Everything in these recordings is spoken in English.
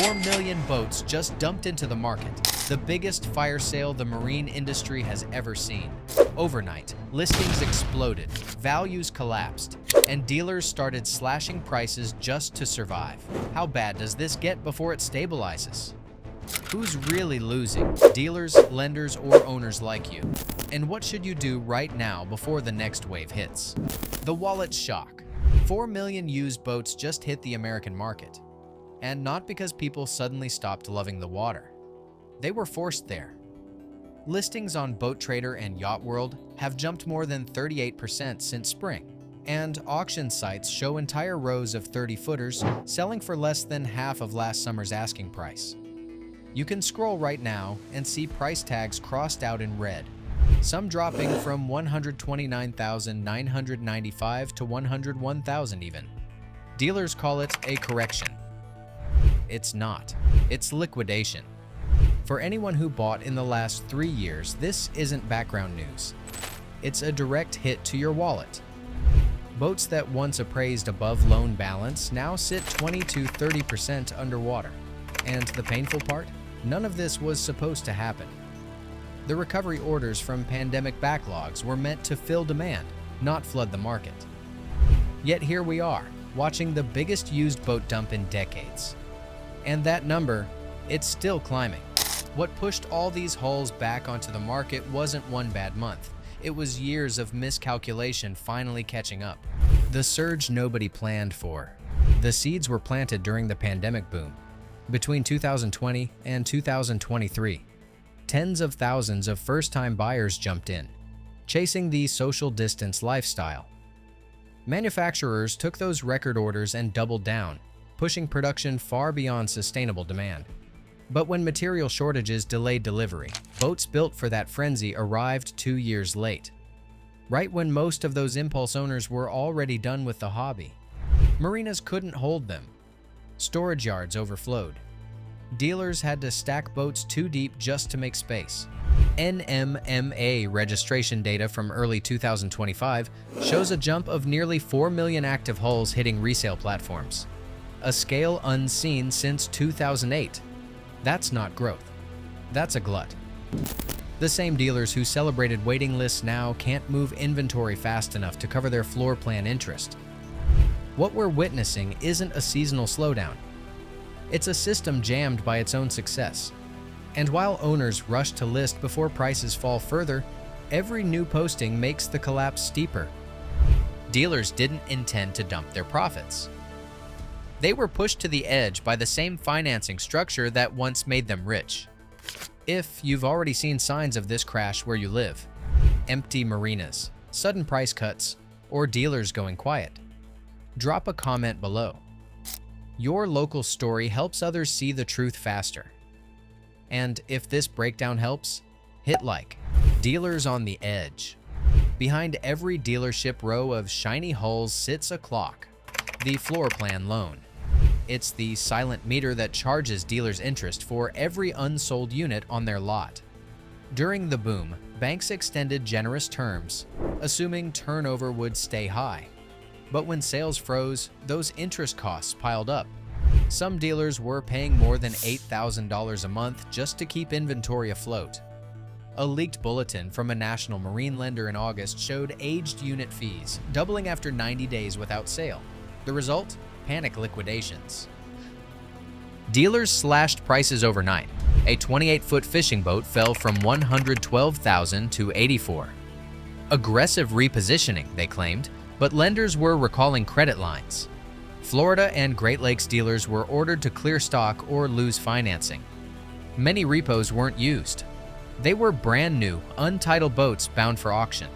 4 million boats just dumped into the market, the biggest fire sale the marine industry has ever seen. Overnight, listings exploded, values collapsed, and dealers started slashing prices just to survive. How bad does this get before it stabilizes? Who's really losing? Dealers, lenders, or owners like you? And what should you do right now before the next wave hits? The wallet shock. 4 million used boats just hit the American market. And not because people suddenly stopped loving the water. They were forced there. Listings on Boat Trader and Yacht World have jumped more than 38% since spring. And auction sites show entire rows of 30-footers selling for less than half of last summer's asking price. You can scroll right now and see price tags crossed out in red, some dropping from $129,995 to $101,000 even. Dealers call it a correction. It's not. It's liquidation. For anyone who bought in the last 3 years, this isn't background news. It's a direct hit to your wallet. Boats that once appraised above loan balance now sit 20 to 30% underwater. And the painful part? None of this was supposed to happen. The recovery orders from pandemic backlogs were meant to fill demand, not flood the market. Yet here we are, watching the biggest used boat dump in decades. And that number, it's still climbing. What pushed all these hulls back onto the market wasn't one bad month. It was years of miscalculation finally catching up. The surge nobody planned for. The seeds were planted during the pandemic boom. Between 2020 and 2023, tens of thousands of first-time buyers jumped in, chasing the social distance lifestyle. Manufacturers took those record orders and doubled down, pushing production far beyond sustainable demand. But when material shortages delayed delivery, boats built for that frenzy arrived 2 years late, right when most of those impulse owners were already done with the hobby. Marinas couldn't hold them. Storage yards overflowed. Dealers had to stack boats too deep just to make space. NMMA registration data from early 2025 shows a jump of nearly 4 million active hulls hitting resale platforms, a scale unseen since 2008. That's not growth. That's a glut. The same dealers who celebrated waiting lists now can't move inventory fast enough to cover their floor plan interest. What we're witnessing isn't a seasonal slowdown. It's a system jammed by its own success. And while owners rush to list before prices fall further, every new posting makes the collapse steeper. Dealers didn't intend to dump their profits. They were pushed to the edge by the same financing structure that once made them rich. If you've already seen signs of this crash where you live, empty marinas, sudden price cuts, or dealers going quiet, drop a comment below. Your local story helps others see the truth faster. And if this breakdown helps, hit like. Dealers on the edge. Behind every dealership row of shiny hulls sits a clock, the floor plan loan. It's the silent meter that charges dealers interest for every unsold unit on their lot. During the boom, banks extended generous terms, assuming turnover would stay high. But when sales froze, those interest costs piled up. Some dealers were paying more than $8,000 a month just to keep inventory afloat. A leaked bulletin from a national marine lender in August showed aged unit fees doubling after 90 days without sale. The result? Panic liquidations. Dealers slashed prices overnight. A 28-foot fishing boat fell from $112,000 to $84,000. Aggressive repositioning, they claimed, but lenders were recalling credit lines. Florida and Great Lakes dealers were ordered to clear stock or lose financing. Many repos weren't used. They were brand new, untitled boats bound for auction.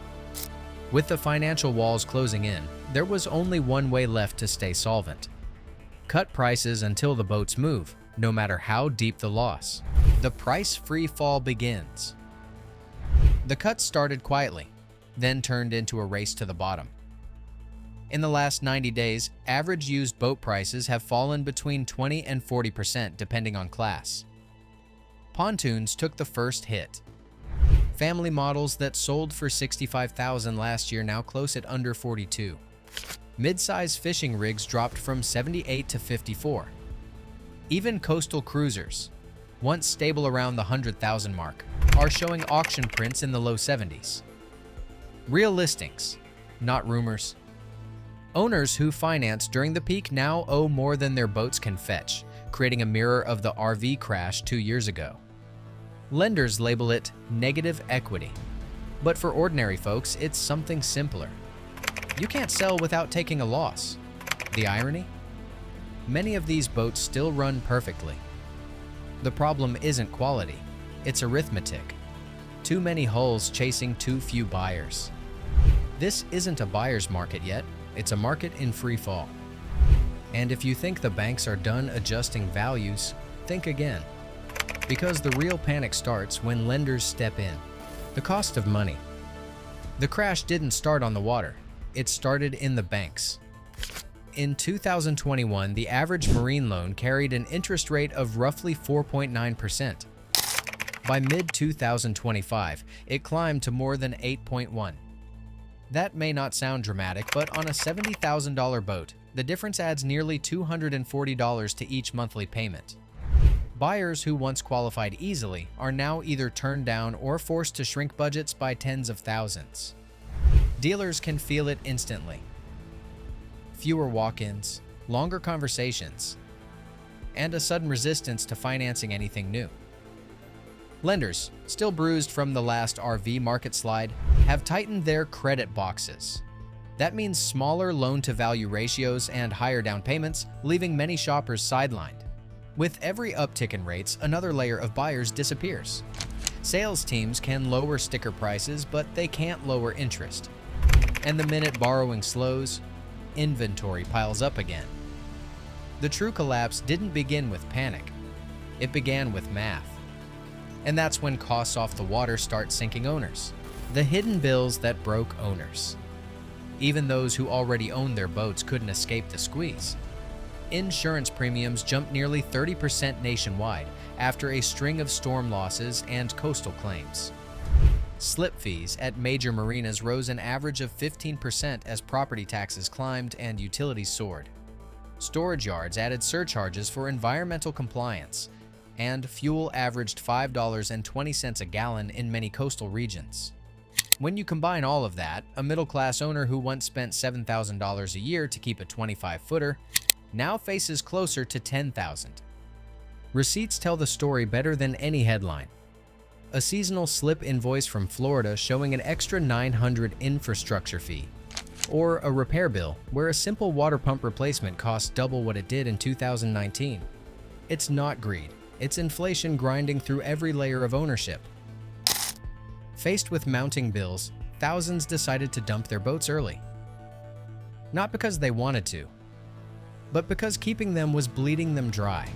With the financial walls closing in, there was only one way left to stay solvent. Cut prices until the boats move, no matter how deep the loss. The price free fall begins. The cuts started quietly, then turned into a race to the bottom. In the last 90 days, average used boat prices have fallen between 20 and 40% depending on class. Pontoons took the first hit. Family models that sold for $65,000 last year now close at under $42,000. Mid-size fishing rigs dropped from 78 to 54. Even coastal cruisers, once stable around the 100,000 mark, are showing auction prints in the low 70s. Real listings, not rumors. Owners who financed during the peak now owe more than their boats can fetch, creating a mirror of the RV crash 2 years ago. Lenders label it negative equity, but for ordinary folks, it's something simpler. You can't sell without taking a loss. The irony? Many of these boats still run perfectly. The problem isn't quality, it's arithmetic. Too many hulls chasing too few buyers. This isn't a buyer's market yet, it's a market in free fall. And if you think the banks are done adjusting values, think again. Because the real panic starts when lenders step in. The cost of money. The crash didn't start on the water, it started in the banks. In 2021, the average marine loan carried an interest rate of roughly 4.9%. By mid-2025, it climbed to more than 8.1%. That may not sound dramatic, but on a $70,000 boat, the difference adds nearly $240 to each monthly payment. Buyers who once qualified easily are now either turned down or forced to shrink budgets by tens of thousands. Dealers can feel it instantly. Fewer walk-ins, longer conversations, and a sudden resistance to financing anything new. Lenders, still bruised from the last RV market slide, have tightened their credit boxes. That means smaller loan-to-value ratios and higher down payments, leaving many shoppers sidelined. With every uptick in rates, another layer of buyers disappears. Sales teams can lower sticker prices, but they can't lower interest. And the minute borrowing slows, inventory piles up again. The true collapse didn't begin with panic. It began with math. And that's when costs off the water start sinking owners. The hidden bills that broke owners. Even those who already owned their boats couldn't escape the squeeze. Insurance premiums jumped nearly 30% nationwide after a string of storm losses and coastal claims. Slip fees at major marinas rose an average of 15% as property taxes climbed and utilities soared. Storage yards added surcharges for environmental compliance, and fuel averaged $5.20 a gallon in many coastal regions. When you combine all of that, a middle-class owner who once spent $7,000 a year to keep a 25-footer now faces closer to $10,000. Receipts tell the story better than any headline. A seasonal slip invoice from Florida showing an extra $900 infrastructure fee, or a repair bill where a simple water pump replacement costs double what it did in 2019. It's not greed. It's inflation grinding through every layer of ownership. Faced with mounting bills, thousands decided to dump their boats early. Not because they wanted to, but because keeping them was bleeding them dry.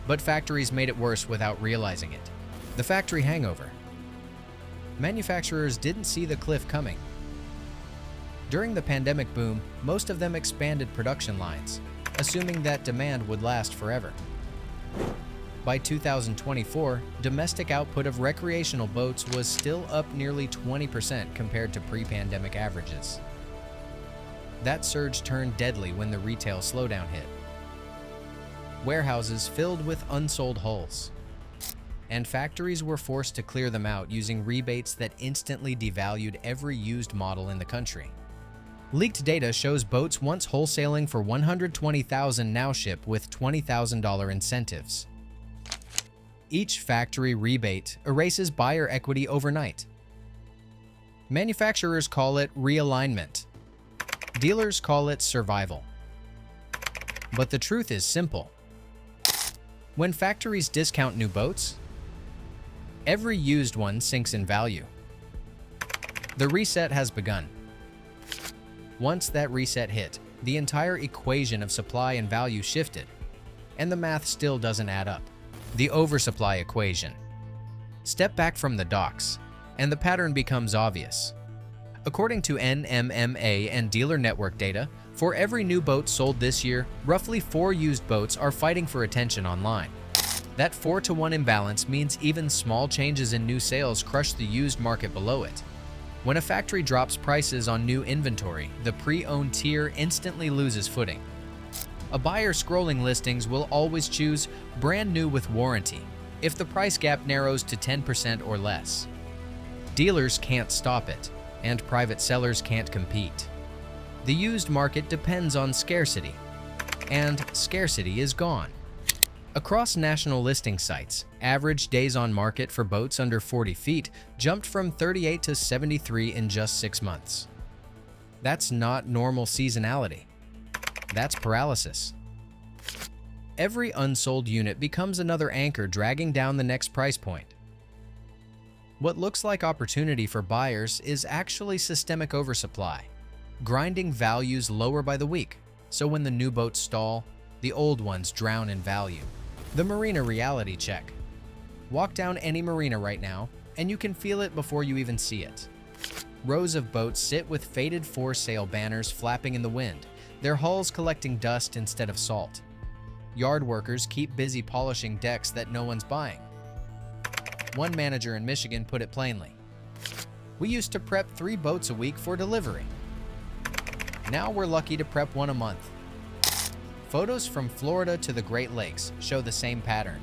But factories made it worse without realizing it. The factory hangover. Manufacturers didn't see the cliff coming. During the pandemic boom, most of them expanded production lines, assuming that demand would last forever. By 2024, domestic output of recreational boats was still up nearly 20% compared to pre-pandemic averages. That surge turned deadly when the retail slowdown hit. Warehouses filled with unsold hulls, and factories were forced to clear them out using rebates that instantly devalued every used model in the country. Leaked data shows boats once wholesaling for $120,000 now ship with $20,000 incentives. Each factory rebate erases buyer equity overnight. Manufacturers call it realignment. Dealers call it survival. But the truth is simple. When factories discount new boats, every used one sinks in value. The reset has begun. Once that reset hit, the entire equation of supply and value shifted, and the math still doesn't add up. The oversupply equation. Step back from the docks, and the pattern becomes obvious. According to NMMA and dealer network data, for every new boat sold this year, roughly 4 used boats are fighting for attention online. That 4-to-1 imbalance means even small changes in new sales crush the used market below it. When a factory drops prices on new inventory, the pre-owned tier instantly loses footing. A buyer scrolling listings will always choose brand new with warranty if the price gap narrows to 10% or less. Dealers can't stop it, and private sellers can't compete. The used market depends on scarcity, and scarcity is gone. Across national listing sites, average days on market for boats under 40 feet jumped from 38 to 73 in just 6 months. That's not normal seasonality. That's paralysis. Every unsold unit becomes another anchor dragging down the next price point. What looks like opportunity for buyers is actually systemic oversupply, grinding values lower by the week, so when the new boats stall, the old ones drown in value. The Marina reality check. Walk down any marina right now, and you can feel it before you even see it. Rows of boats sit with faded for sale banners flapping in the wind, their hulls collecting dust instead of salt. Yard workers keep busy polishing decks that no one's buying. One manager in Michigan put it plainly, "We used to prep 3 boats a week for delivery. Now we're lucky to prep 1 a month." Photos from Florida to the Great Lakes show the same pattern.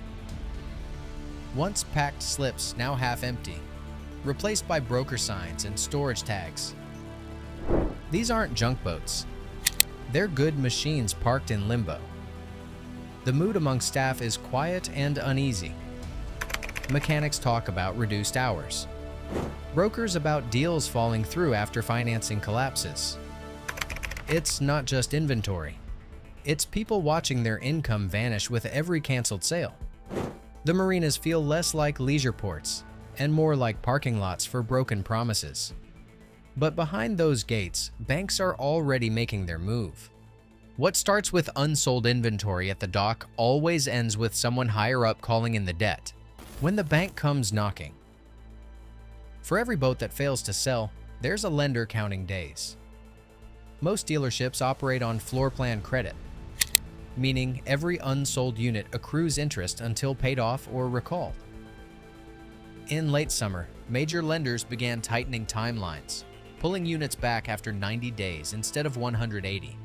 Once packed slips now half empty, replaced by broker signs and storage tags. These aren't junk boats. They're good machines parked in limbo. The mood among staff is quiet and uneasy. Mechanics talk about reduced hours. Brokers about deals falling through after financing collapses. It's not just inventory. It's people watching their income vanish with every canceled sale. The marinas feel less like leisure ports and more like parking lots for broken promises. But behind those gates, banks are already making their move. What starts with unsold inventory at the dock always ends with someone higher up calling in the debt when the bank comes knocking. For every boat that fails to sell, there's a lender counting days. Most dealerships operate on floor plan credit, meaning every unsold unit accrues interest until paid off or recalled. In late summer, major lenders began tightening timelines, pulling units back after 90 days instead of 180.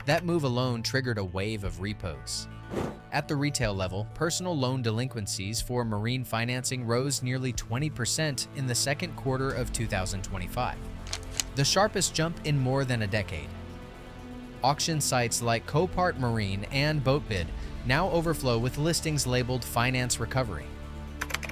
That move alone triggered a wave of repos. At the retail level, personal loan delinquencies for marine financing rose nearly 20% in the second quarter of 2025, the sharpest jump in more than a decade. Auction sites like Copart Marine and BoatBid now overflow with listings labeled Finance Recovery.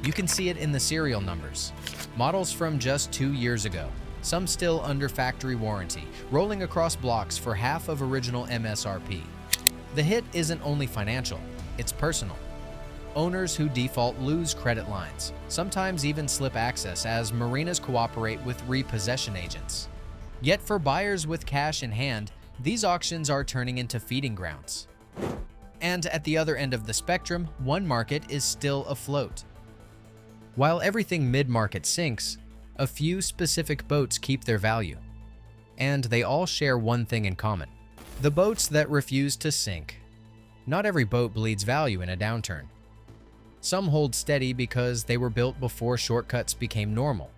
You can see it in the serial numbers. Models from just 2 years ago, some still under factory warranty, rolling across blocks for half of original MSRP. The hit isn't only financial, it's personal. Owners who default lose credit lines, sometimes even slip access as marinas cooperate with repossession agents. Yet for buyers with cash in hand, these auctions are turning into feeding grounds. And at the other end of the spectrum, one market is still afloat. While everything mid-market sinks, a few specific boats keep their value. And they all share one thing in common: the boats that refuse to sink. Not every boat bleeds value in a downturn. Some hold steady because they were built before shortcuts became normal.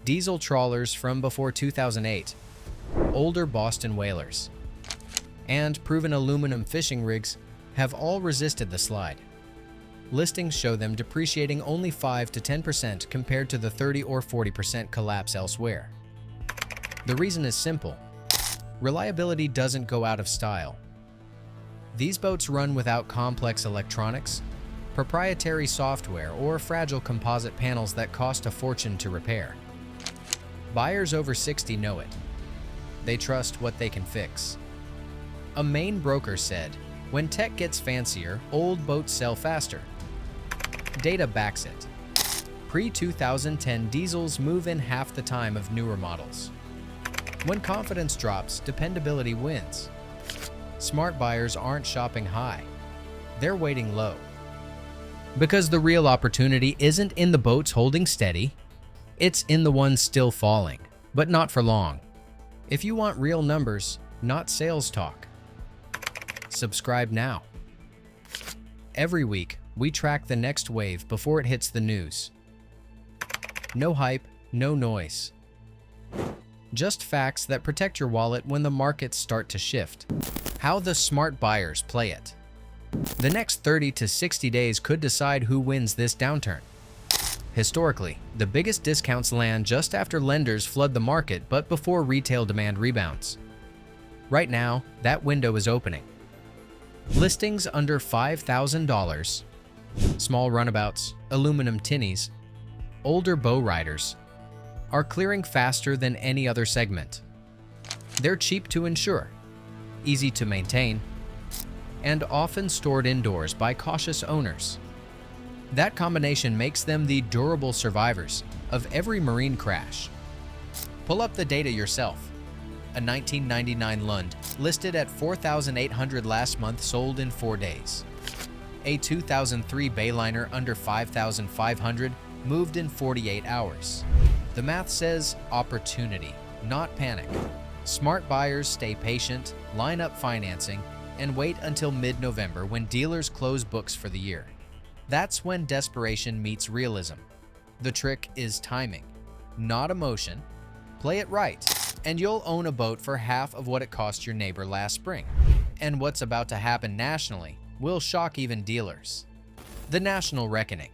Diesel trawlers from before 2008, older Boston whalers, and proven aluminum fishing rigs have all resisted the slide. Listings show them depreciating only 5 to 10% compared to the 30 or 40% collapse elsewhere. The reason is simple: reliability doesn't go out of style. These boats run without complex electronics, proprietary software, or fragile composite panels that cost a fortune to repair. Buyers over 60 know it. They trust what they can fix. A Maine broker said, "When tech gets fancier, old boats sell faster." Data backs it. Pre-2010 diesels move in half the time of newer models. When confidence drops, dependability wins. Smart buyers aren't shopping high. They're waiting low. Because the real opportunity isn't in the boats holding steady, it's in the ones still falling, but not for long. If you want real numbers, not sales talk, subscribe now. Every week, we track the next wave before it hits the news. No hype, no noise. Just facts that protect your wallet when the markets start to shift. How the smart buyers play it. The next 30 to 60 days could decide who wins this downturn. Historically, the biggest discounts land just after lenders flood the market but before retail demand rebounds. Right now, that window is opening. Listings under $5,000, small runabouts, aluminum tinnies, older bow riders, are clearing faster than any other segment. They're cheap to insure, easy to maintain, and often stored indoors by cautious owners. That combination makes them the durable survivors of every marine crash. Pull up the data yourself. A 1999 Lund listed at $4,800 last month sold in 4 days. A 2003 Bayliner under $5,500 moved in 48 hours. The math says opportunity, not panic. Smart buyers stay patient, line up financing, and wait until mid-November when dealers close books for the year. That's when desperation meets realism. The trick is timing, not emotion. Play it right, and you'll own a boat for half of what it cost your neighbor last spring. And what's about to happen nationally will shock even dealers. The national reckoning.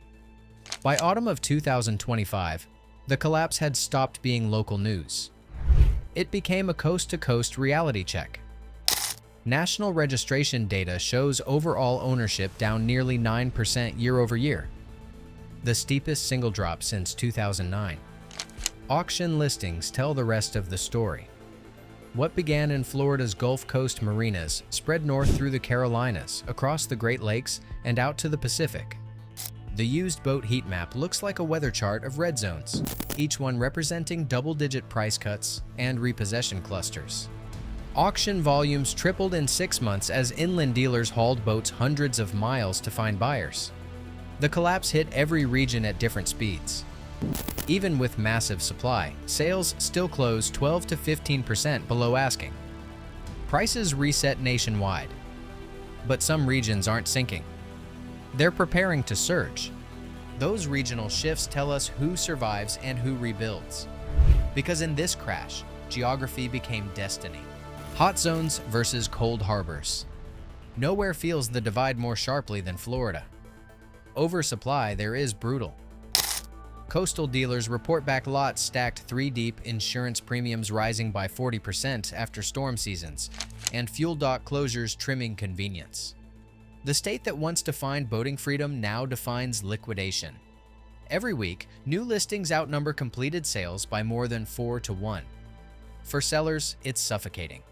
By autumn of 2025, the collapse had stopped being local news. It became a coast-to-coast reality check. National registration data shows overall ownership down nearly 9% year-over-year, the steepest single drop since 2009. Auction listings tell the rest of the story. What began in Florida's Gulf Coast marinas spread north through the Carolinas, across the Great Lakes, and out to the Pacific. The used boat heat map looks like a weather chart of red zones, each one representing double-digit price cuts and repossession clusters. Auction volumes tripled in 6 months as inland dealers hauled boats hundreds of miles to find buyers. The collapse hit every region at different speeds. Even with massive supply, sales still closed 12 to 15% below asking. Prices reset nationwide, but some regions aren't sinking. They're preparing to surge. Those regional shifts tell us who survives and who rebuilds. Because in this crash, geography became destiny. Hot zones versus cold harbors. Nowhere feels the divide more sharply than Florida. Oversupply there is brutal. Coastal dealers report back lots stacked 3 deep, insurance premiums rising by 40% after storm seasons, and fuel dock closures trimming convenience. The state that once defined boating freedom now defines liquidation. Every week, new listings outnumber completed sales by more than 4 to 1. For sellers, it's suffocating.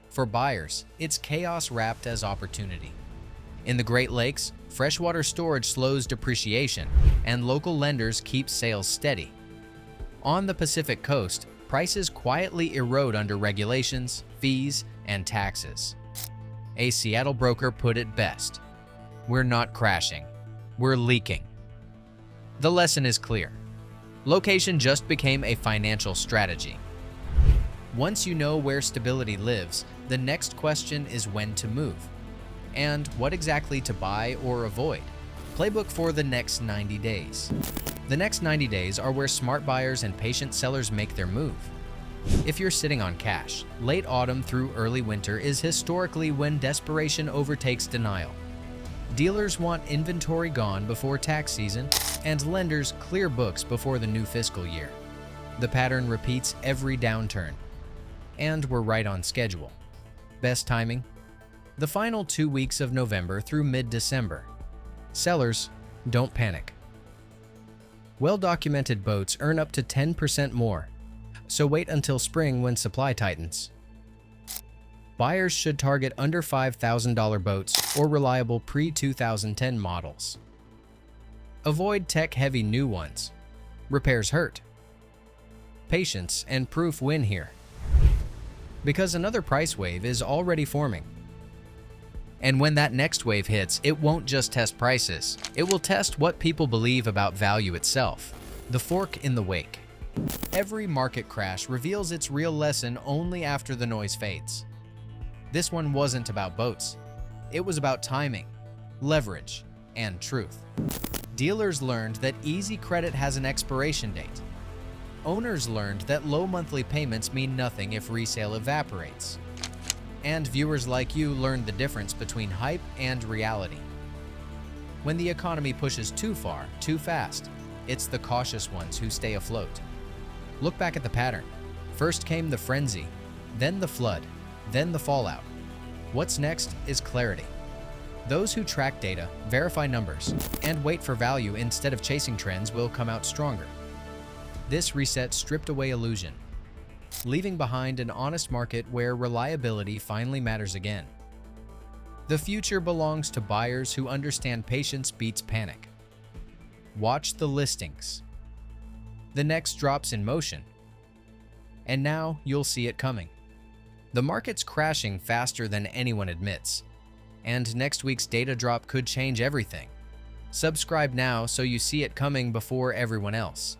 For buyers, it's chaos wrapped as opportunity. In the Great Lakes, freshwater storage slows depreciation, and local lenders keep sales steady. On the Pacific Coast, prices quietly erode under regulations, fees, and taxes. A Seattle broker put it best: "We're not crashing, we're leaking." The lesson is clear. Location just became a financial strategy. Once you know where stability lives, the next question is when to move, and what exactly to buy or avoid. Playbook for the next 90 days. The next 90 days are where smart buyers and patient sellers make their move. If you're sitting on cash, late autumn through early winter is historically when desperation overtakes denial. Dealers want inventory gone before tax season, and lenders clear books before the new fiscal year. The pattern repeats every downturn, and we're right on schedule. Best timing? The final 2 weeks of November through mid-December. Sellers, don't panic. Well-documented boats earn up to 10% more, so wait until spring when supply tightens. Buyers should target under $5,000 boats or reliable pre-2010 models. Avoid tech-heavy new ones. Repairs hurt. Patience and proof win here, because another price wave is already forming. And when that next wave hits, it won't just test prices. It will test what people believe about value itself. The fork in the wake. Every market crash reveals its real lesson only after the noise fades. This one wasn't about boats. It was about timing, leverage, and truth. Dealers learned that easy credit has an expiration date. Owners learned that low monthly payments mean nothing if resale evaporates. And viewers like you learned the difference between hype and reality. When the economy pushes too far, too fast, it's the cautious ones who stay afloat. Look back at the pattern. First came the frenzy, then the flood, then the fallout. What's next is clarity. Those who track data, verify numbers, and wait for value instead of chasing trends will come out stronger. This reset stripped away illusion, leaving behind an honest market where reliability finally matters again. The future belongs to buyers who understand patience beats panic. Watch the listings. The next drop's in motion, and now you'll see it coming. The market's crashing faster than anyone admits, and next week's data drop could change everything. Subscribe now so you see it coming before everyone else.